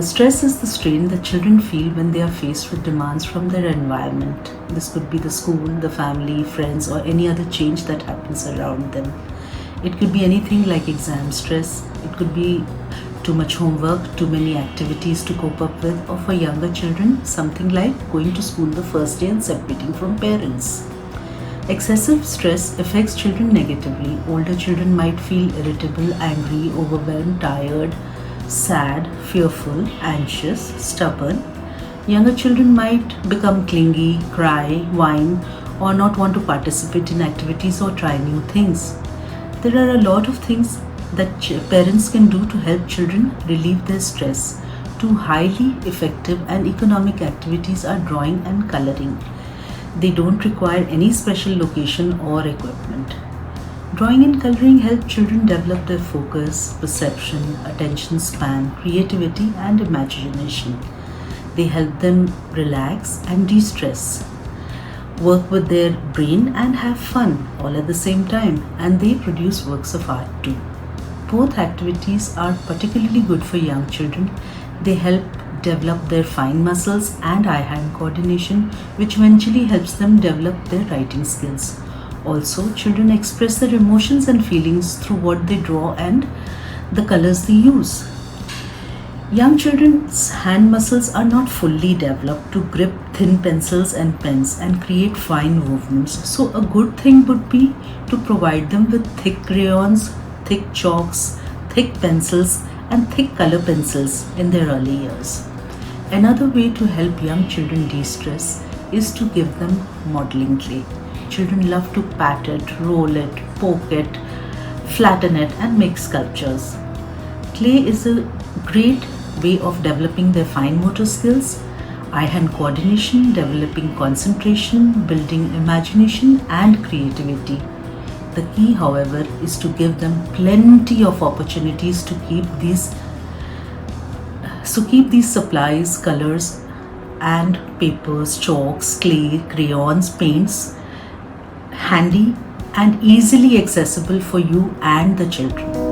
Stress is the strain that children feel when they are faced with demands from their environment. This could be the school, the family, friends, or any other change that happens around them. It could be anything like exam stress. It could be too much homework, too many activities to cope up with, or for younger children, something like going to school the first day and separating from parents. Excessive stress affects children negatively. Older children might feel irritable, angry, overwhelmed, tired, sad, fearful, anxious, stubborn. Younger children might become clingy, cry, whine, or not want to participate in activities or try new things. There are a lot of things that parents can do to help children relieve their stress. Two highly effective and economic activities are drawing and coloring. They don't require any special location or equipment. Drawing and coloring help children develop their focus, perception, attention span, creativity, and imagination. They help them relax and de-stress, work with their brain and have fun all at the same time, and they produce works of art too. Both activities are particularly good for young children. They help develop their fine muscles and eye-hand coordination, which eventually helps them develop their writing skills. Also, children express their emotions and feelings through what they draw and the colors they use. Young children's hand muscles are not fully developed to grip thin pencils and pens and create fine movements. So a good thing would be to provide them with thick crayons, thick chalks, thick pencils, and thick color pencils in their early years. Another way to help young children de-stress is to give them modeling clay. Children love to pat it, roll it, poke it, flatten it, and make sculptures. Clay is a great way of developing their fine motor skills, eye-hand coordination, developing concentration, building imagination, and creativity. The key, however, is to give them plenty of opportunities to keep these supplies, colors, and papers, chalks, clay, crayons, paints handy and easily accessible for you and the children.